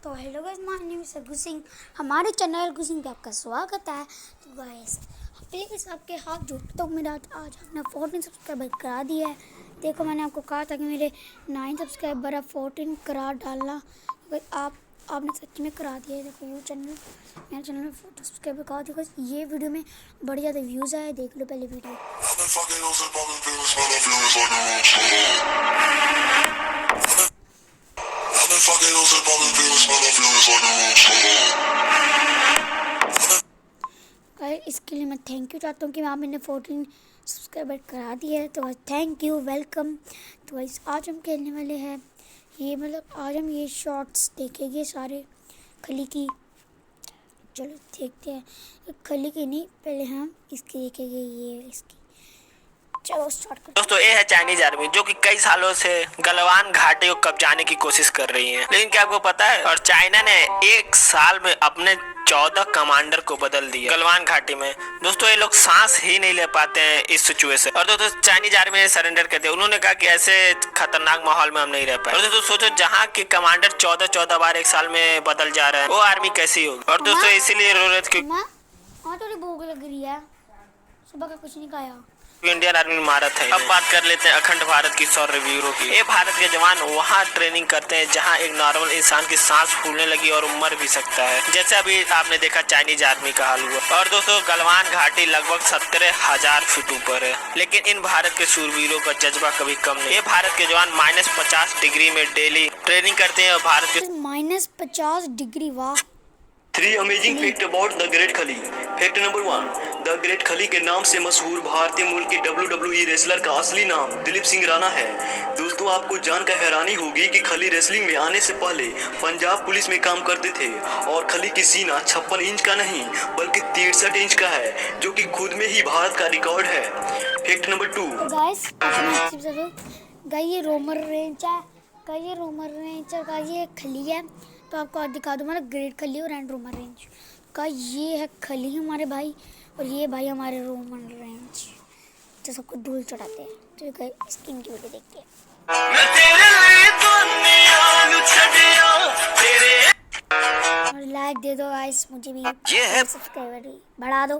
तो hello guys, my name is Raghu Singh. हमारे channel Raghu Singh पे आपका स्वागत है। तो गाइस प्लीज़ आपके हाथ जोड़ता हूँ, मेरा आज आपने 14 सब्सक्राइबर करा दिया है। देखो मैंने आपको कहा था कि मेरे 9 सब्सक्राइबर है, 14 करा डालना। तो आपने सच में करा दिया है। देखो मेरे चैनल में 14 सब्सक्राइबर करा दिया। ये वीडियो में बड़े ज़्यादा व्यूज़ आए, देख लो पहले वीडियो। इसके लिए मैं थैंक यू चाहता हूँ कि आपने 14 सब्सक्राइबर करा दिया है। तो थैंक यू, वेलकम। तो आज हम खेलने वाले हैं आज हम ये शॉर्ट्स देखेंगे सारे खली की। चलो देखते हैं। खली की नहीं, पहले हम इसकी देखेंगे, ये इसकी। चलो स्टार्ट करते हैं। दोस्तों ये है चाइनीज आर्मी जो कि कई सालों से गलवान घाटी को कब्जाने की कोशिश कर रही है। लेकिन क्या आपको पता है, और चाइना ने एक साल में अपने 14 कमांडर को बदल दिया गलवान घाटी में। दोस्तों ये लोग सांस ही नहीं ले पाते हैं इस सिचुएशन। और दोस्तों चाइनीज आर्मी ने सरेंडर कर दिया। उन्होंने कहा कि ऐसे खतरनाक माहौल में हम नहीं रह पाए। और दोस्तों सोचो, जहाँ के कमांडर 14 बार एक साल में बदल जा रहे हैं, वो आर्मी कैसी होगी। और दोस्तों इसीलिए जरूरत की थोड़ी भूख लग रही है, सुबह का कुछ नहीं खाया। इंडियन आर्मी महारत है। अब बात कर लेते हैं अखंड भारत की शौर्य वीरों की। ये भारत के जवान वहाँ ट्रेनिंग करते हैं जहाँ एक नॉर्मल इंसान की सांस फूलने लगी और मर भी सकता है, जैसे अभी आपने देखा चाइनीज आर्मी का हाल हुआ। और दोस्तों गलवान घाटी लगभग 17,000 फीट ऊपर है, लेकिन इन भारत के शूरवीरों का जज्बा कभी कम नहीं। ये भारत के जवान -50 डिग्री में डेली ट्रेनिंग करते हैं और भारत के -50 डिग्री। वाह। 3 amazing fact about the great खली। फैक्ट नंबर 1, द ग्रेट खली के नाम से मशहूर भारतीय मूल के WWE रेसलर का असली नाम दिलीप सिंह राणा है। दोस्तों आपको जानकर हैरानी होगी कि खली रेसलिंग में आने से पहले पंजाब पुलिस में काम करते थे और खली की सीना 56 इंच का नहीं बल्कि 63 इंच का है, जो कि खुद में ही भारत का रिकॉर्ड है। फैक्ट नंबर 2, ये रोमर रेंज है, ये खली है। तो आपको आज दिखा दूँ हमारा ग्रेट खली और एंड रोमन रेंज का। ये है खली हमारे भाई, और ये भाई हमारे रोमन रेंज जो सबको धूल चढ़ाते हैं। तो इसकी इनकी वीडियो देखते हैं। और लाइक दे दो गाइस, मुझे भी सब्सक्राइबर भी बढ़ा दो।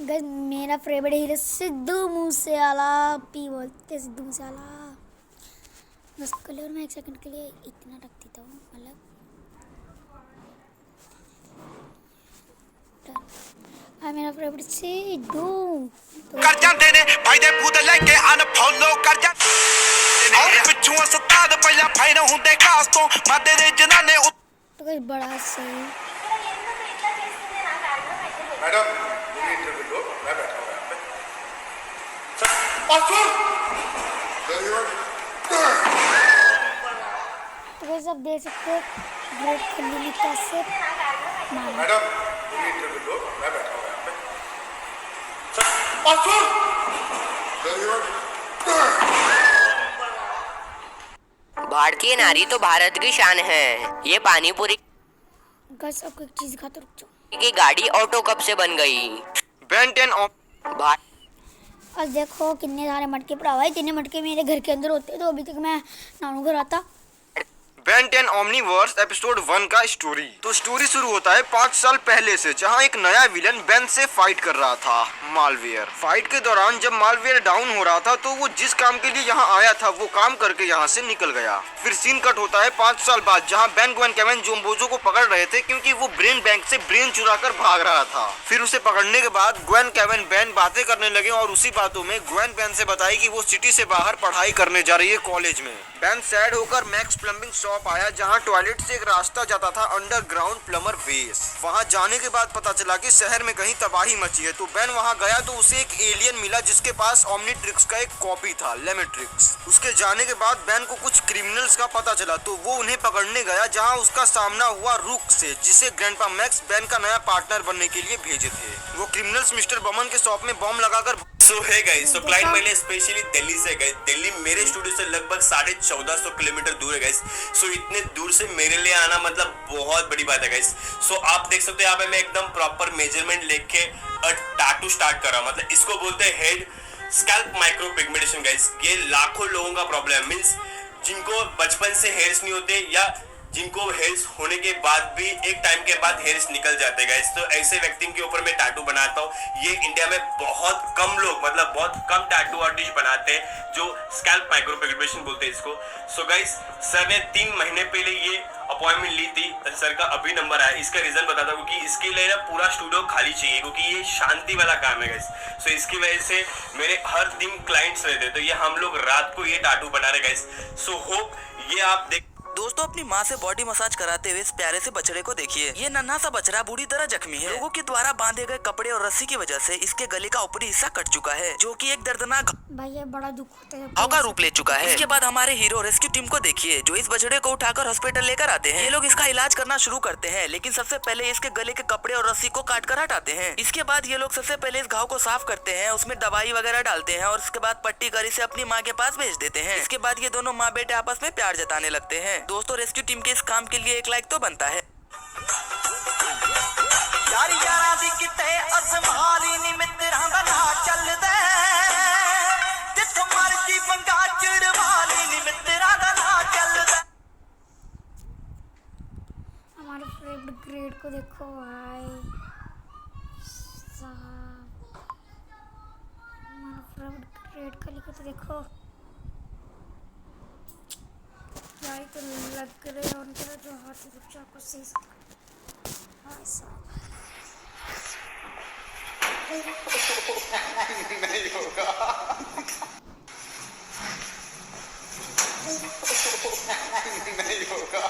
गाइस मेरा favourite hero Sidhu Moosewala, P बोलते सिद्धू मूसेवाला। बस कलर में 1 सेकंड के लिए इतना रख देता हूँ, मतलब मेरा फेवरेट सिद्धू कर जाते ने भाई दे पूत लेके अनफॉलो कर जा और पिछुआ सताद पहला फाइन हुंदे खास तो मादे दे जनाने। तो कोई बड़ा सही मैडम ये इंटरव्यू लो, मैं बैठा हूं यहां पे। तो सब देख सकते हो ग्रेट खली में कैसे मारा। मैडम ये इंटरव्यू लो, मैं बैठा हूं यहां पे। भारतीय नारी तो भारत की शान है। ये पानी पूरी गाइस आपको एक चीज दिखाता, रुक जाओ। की गाड़ी ऑटो कब से बन गई? बेंटेन और देखो कितने सारे मटके पड़ा हुआ है। इतने मटके मेरे घर के अंदर होते तो अभी तक मैं नानू घर आता। बेन 10 ओमनीवर्स एपिसोड 1 का स्टोरी। तो स्टोरी शुरू होता है 5 साल पहले से, जहां एक नया विलन बेन से फाइट कर रहा था, मालवेयर। फाइट के दौरान जब मालवेयर डाउन हो रहा था तो वो जिस काम के लिए यहां आया था वो काम करके यहां से निकल गया। फिर सीन कट होता है 5 साल बाद, जहां बेन ग्वेन केविन जोम्बोजो को पकड़ रहे थे क्योंकि वो ब्रेन बैंक से ब्रेन चुरा कर भाग रहा था। फिर उसे पकड़ने के बाद ग्वेन केविन बेन बातें करने लगे और उसी बातों में ग्वेन बेन से बताई कि वो सिटी से बाहर पढ़ाई करने जा रही है कॉलेज में। बेन सैड होकर मैक्स प्लम्बिंग शॉप आया, जहां टॉयलेट से एक रास्ता जाता था अंडरग्राउंड प्लम्बर बेस। वहां जाने के बाद पता चला कि शहर में कहीं तबाही मची है। तो बेन वहां गया तो उसे एक एलियन मिला जिसके पास ओमनीट्रिक्स का एक कॉपी था, लेमेट्रिक्स। उसके जाने के बाद बेन को कुछ क्रिमिनल्स का पता चला तो वो उन्हें पकड़ने गया, जहां उसका सामना हुआ रुक से, जिसे ग्रैंडपा मैक्स बेन का नया पार्टनर बनने के लिए भेजे थे। वो क्रिमिनल्स मिस्टर बमन के शॉप में बम लगाकर सो है गाइस, तो क्लाइंट मेरे स्पेशली दिल्ली से गए। दिल्ली मेरे स्टूडियो से लगभग 1450 किलोमीटर दूर है गाइस। सो इतने दूर से मेरे लिए आना मतलब बहुत बड़ी बात है गाइस। सो आप देख सकते हो यहाँ पे मैं एकदम प्रॉपर मेजरमेंट लेके टैटू स्टार्ट कर रहा हूँ। मतलब इसको बोलते हैं head scalp micro pigmentation guys. ये लाखों लोगों का प्रॉब्लम मींस जिनको बचपन से हेयर्स नहीं होते या जिनको हेयर्स होने के बाद भी एक टाइम के बाद हेयर्स निकल जाते हैं गाइस, तो ऐसे व्यक्ति के ऊपर मैं टैटू बनाता हूँ। ये इंडिया में बहुत कम लोग, मतलब बहुत कम टैटू आर्टिस्ट बनाते हैं जो स्कैल्प माइक्रोपिगमेंटेशन बोलते हैं इसको। सो गाइस, सर ने 3 महीने पहले ये अपॉइंटमेंट ली थी, सर का अभी नंबर आया। इसका रीजन बताता हूँ क्योंकि इसके लिए ना पूरा स्टूडियो खाली चाहिए, क्योंकि ये शांति वाला काम है गाइस। सो इसकी वजह से मेरे हर दिन क्लाइंट्स रहते, तो ये हम लोग रात को ये टैटू बना रहे गाइस। सो होप ये आप देख। दोस्तों, अपनी माँ से बॉडी मसाज कराते हुए इस प्यारे से बछड़े को देखिए। ये नन्हा सा बछड़ा बुरी तरह जख्मी है। लोगों के द्वारा बांधे गए कपड़े और रस्सी की वजह से इसके गले का ऊपरी हिस्सा कट चुका है, जो कि एक दर्दनाक भाई ये बड़ा दुख होता है घाव का रूप ले चुका है। इसके बाद हमारे हीरो रेस्क्यू टीम को देखिए, जो इस बछड़े को उठाकर हॉस्पिटल लेकर आते हैं। ये लोग इसका इलाज करना शुरू करते हैं, लेकिन सबसे पहले इसके गले के कपड़े और रस्सी को काट कर हटाते हैं। इसके बाद ये लोग सबसे पहले इस घाव को साफ करते हैं, उसमें दवाई वगैरह डालते हैं और उसके बाद पट्टी कर इसे अपनी माँ के पास भेज देते हैं। इसके बाद ये दोनों माँ बेटे आपस में प्यार जताने लगते हैं। दोस्तों, रेस्क्यू टीम के इस काम के लिए 1 लाइक तो बनता है। यार यारा दी किते असमाली नी मित्तरां दा ना चलदा, जिथों मर्जी पंगा चिड़वाली नी मित्तरां दा ना चलदा। हमारे फेवरेट ग्रेड को देखो भाई साहब, हमारा फेवरेट ग्रेड का लिखो तो देखो यार, तो लग रहे हैं उनके जो हाथ से बच्चा को सही भाई साहब। नहीं होगा। नहीं होगा।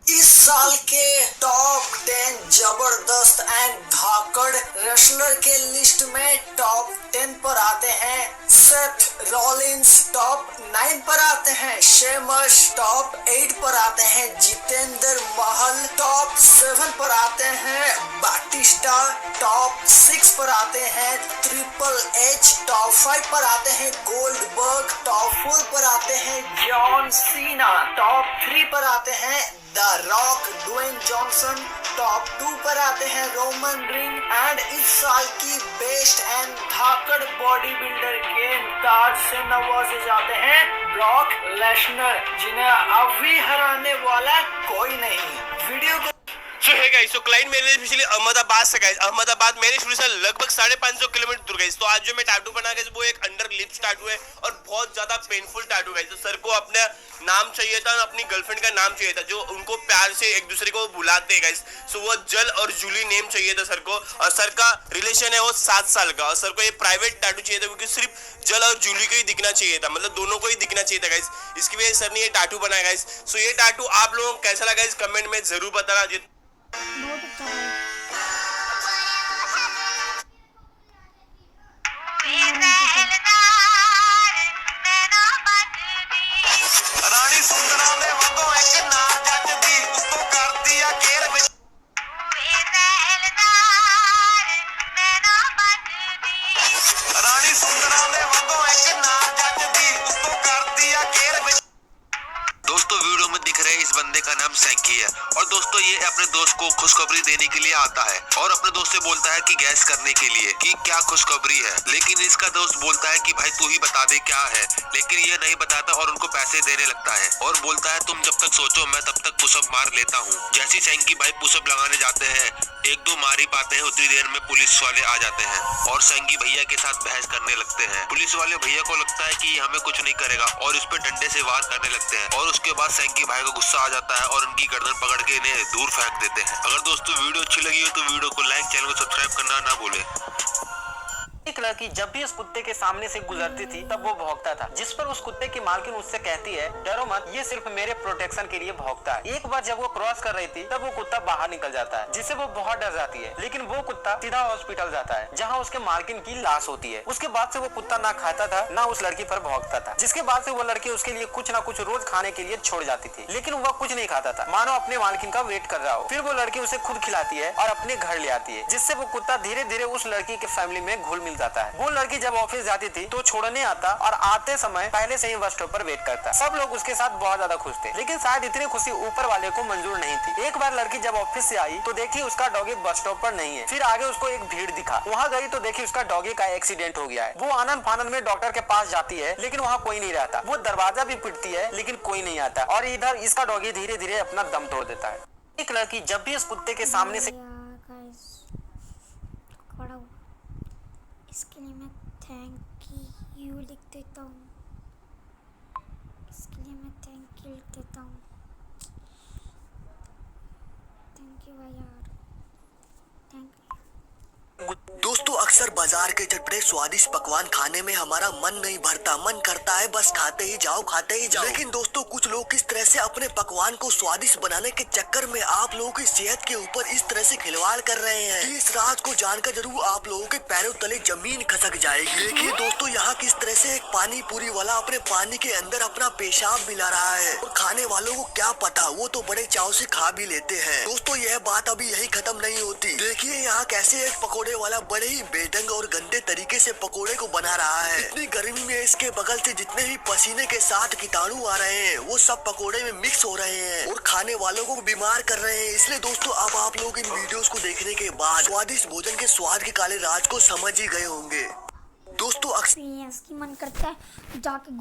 इस साल के टॉप 10 जबरदस्त एंड धाकड़ रेसलर के लिस्ट में टॉप 10 पर आते हैं सेथ रॉलिंस, टॉप 9 पर आते हैं शेमस, टॉप 8 पर आते हैं जितेंद्र महल, टॉप 7 पर आते हैं बाटिस्टा, टॉप 6 पर आते हैं ट्रिपल एच, टॉप 5 पर आते हैं गोल्डबर्ग, टॉप 4 पर आते हैं जॉन सीना, टॉप 3 पर आते हैं the Rock Dwayne Johnson, top 2 पर आते हैं रोमन रिंग एंड इस साल की best and Dhakad body builder के ताज से नवाजे जाते हैं ब्रॉक लेसनर, जिन्हें अभी हराने वाला कोई नहीं। वीडियो को सो है गाइस, तो क्लाइंट मेरे लिए स्पेशली अहमदाबाद से गाइस, अहमदाबाद मेरे स्टूडियो से लगभग 550 किलोमीटर दूर गाइस। तो आज जो मैं टैटू बना गया वो एक अंडर लिप्स टैटू है और बहुत ज्यादा पेनफुल टैटू गाइस। तो सर को अपना नाम चाहिए था, अपनी गर्लफ्रेंड का नाम चाहिए था, जो उनको प्यार से एक दूसरे को बुलाते हैं गाइस। सो वो जल और जूली नेम चाहिए था सर को, और सर का रिलेशन है वो 7 साल का, और सर को ये प्राइवेट टैटू चाहिए था क्योंकि सिर्फ जल और जूली को ही दिखना चाहिए था, मतलब दोनों को ही दिखना चाहिए था गाइस। इसकी वजह से सर ने ये टैटू बनाया गाइस। सो ये टैटू आप लोगों को कैसा लगा इस कमेंट में जरूर बताना। बहुत अच्छा है। रानी सुंदरा ने वांगो एक ना जचदी उसको कर दिया केर विच रानी सुंदरा ने वांगो एक ना जचदी उसको कर दिया केर विच। दोस्तों, वीडियो में दिख रहे इस बंदे का नाम सैंकी है और दोस्तों ये अपने दोस्त को खुशखबरी देने के लिए आता है और अपने दोस्त से बोलता है कि गैस करने के लिए कि क्या खुशखबरी है, लेकिन इसका दोस्त बोलता है कि भाई तू ही बता दे क्या है, लेकिन ये नहीं बताता और उनको पैसे देने लगता है और बोलता है तुम जब तक सोचो मैं तब तक पुशअप मार लेता हूँ। जैसे सैंकी भाई पुशअप लगाने जाते हैं, 1-2 मार ही पाते हैं, उतनी देर में पुलिस वाले आ जाते हैं और सैंकी भैया के साथ बहस करने लगते हैं। पुलिस वाले भैया को लगता है कि हमें कुछ नहीं करेगा और उस पर डंडे से वार करने लगते हैं और उसके बाद सैंकी भाई को गुस्सा आ जाता है और उनकी गर्दन पकड़ के इन्हें दूर फेंक देते हैं। अगर दोस्तों वीडियो अच्छी लगी हो तो वीडियो को लाइक, चैनल को सब्सक्राइब करना ना भूले। एक लड़की जब भी उस कुत्ते के सामने से गुजरती थी तब वो भौंकता था, जिस पर उस कुत्ते की मालकिन उससे कहती है डरो मत, ये सिर्फ मेरे प्रोटेक्शन के लिए भौंकता है। एक बार जब वो क्रॉस कर रही थी तब वो कुत्ता बाहर निकल जाता है, जिससे वो बहुत डर जाती है, लेकिन वो कुत्ता सीधा हॉस्पिटल जाता है जहाँ उसके मालकिन की लाश होती है। उसके बाद से वो कुत्ता ना खाता था ना उस लड़की पर भौंकता था, जिसके बाद से वो लड़की उसके लिए कुछ ना कुछ रोज खाने के लिए छोड़ जाती थी, लेकिन वह कुछ नहीं खाता था, मानो अपने मालकिन का वेट कर रहा हो। फिर वो लड़की उसे खुद खिलाती है और अपने घर ले आती है, जिससे वो कुत्ता धीरे धीरे उस लड़की के फैमिली में घुल मिल मिल जाता है। वो लड़की जब ऑफिस जाती थी तो छोड़ने आता और आते समय पहले से ही बस स्टॉप पर वेट करता। सब लोग उसके साथ बहुत ज्यादा खुश थे, लेकिन शायद इतनी खुशी ऊपर वाले को मंजूर नहीं थी। एक बार लड़की जब ऑफिस से आई तो देखी उसका डॉगी बस स्टॉप पर नहीं है। फिर आगे उसको एक भीड़ दिखा, वहाँ गई तो देखी उसका डॉगी का एक्सीडेंट हो गया है। वो आनंद फानंद में डॉक्टर के पास जाती है, लेकिन वहाँ कोई नहीं रहता। वो दरवाजा भी पीटती है, लेकिन कोई नहीं आता और इधर इसका डॉगी धीरे धीरे अपना दम तोड़ देता है। एक लड़की जब भी उस कुत्ते के सामने से इसके लिए मैं थैंक यू लिख देता हूँ। इसके लिए मैं थैंक यू लिख देता हूँ। थैंक यू भाई यार, थैंक यू। दोस्तों अक्सर बाजार के चटपटे स्वादिष्ट पकवान खाने में हमारा मन नहीं भरता, मन करता है बस खाते ही जाओ खाते ही जाओ। लेकिन दोस्तों कुछ लोग किस तरह से अपने पकवान को स्वादिष्ट बनाने के चक्कर में आप लोगों की सेहत के ऊपर इस तरह से खिलवाड़ कर रहे हैं कि इस राज को जानकर जरूर आप लोगों के पैरों तले जमीन खसक जाएगी। देखिए दोस्तों यहाँ किस तरह से एक पानी पूरी वाला अपने पानी के अंदर अपना पेशाब मिला रहा है और खाने वालों को क्या पता, वो तो बड़े चाव से खा भी लेते हैं। दोस्तों यह बात अभी यही खत्म नहीं होती। देखिए यहाँ कैसे एक पकौड़े वाला बड़े ही बेढंग और गंदे तरीके से पकोड़े को बना रहा है। इतनी गर्मी में इसके बगल से जितने भी पसीने के साथ कीटाणु आ रहे हैं वो सब पकोड़े में मिक्स हो रहे हैं और खाने वालों को बीमार कर रहे हैं। इसलिए दोस्तों अब आप लोग इन वीडियोस को देखने के बाद स्वादिष्ट भोजन के स्वाद के काले राज को समझ ही गए होंगे। दोस्तों की मन करता है जाके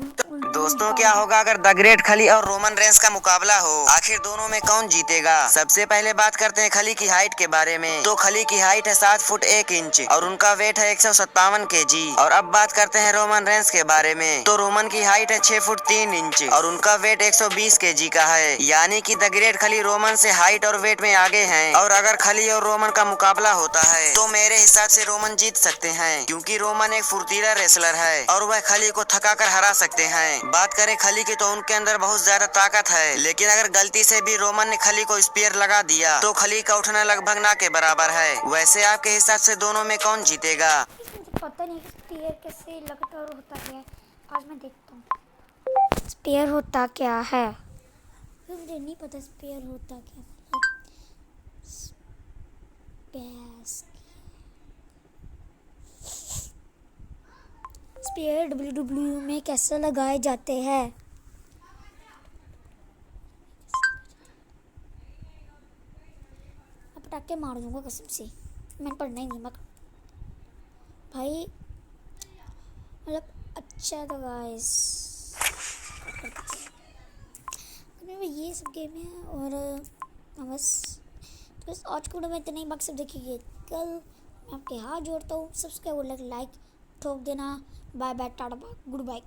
दोस्तों क्या होगा अगर द ग्रेट खली और रोमन रेंस का मुकाबला हो? आखिर दोनों में कौन जीतेगा? सबसे पहले बात करते हैं खली की हाइट के बारे में। तो खली की हाइट है 7 फुट 1 इंच और उनका वेट है 157 kg। और अब बात करते हैं रोमन रेंस के बारे में। तो रोमन की हाइट है 6 फुट 3 इंच और उनका वेट 120 kg का है। यानी कि द ग्रेट खली रोमन से हाइट और वेट में आगे हैं। और अगर खली और रोमन का मुकाबला होता है तो मेरे हिसाब से रोमन जीत सकते हैं, क्योंकि रोमन एक फुर्तीला रेसलर है और वह खली को थका कर हरा सकते हैं। बात करें खली की तो उनके अंदर बहुत ज्यादा ताकत है, लेकिन अगर गलती से भी रोमन ने खली को स्पीयर लगा दिया तो खली का उठना लगभग ना के बराबर है। वैसे आपके हिसाब से दोनों में कौन जीतेगा? मुझे पता नहीं स्पीयर कैसे लगता और होता क्या है। आज मैं देखता हूँ स्पीयर होता क्या है। मुझे नहीं पता स्पीयर होता क्या स्पीयर WWE में कैसे लगाए जाते हैं। अब पटाखे मार दूंगा कसम से, मैंने पढ़ना ही नहीं मत भाई। मतलब अच्छा तो गाइस ये सब गेम है और बस आज को मैं इतना ही मकसद देखिए। कल मैं आपके हाथ जोड़ता हूँ, सब्सक्राइब और लाइक ठोक देना। Bye bye, tata, good bye.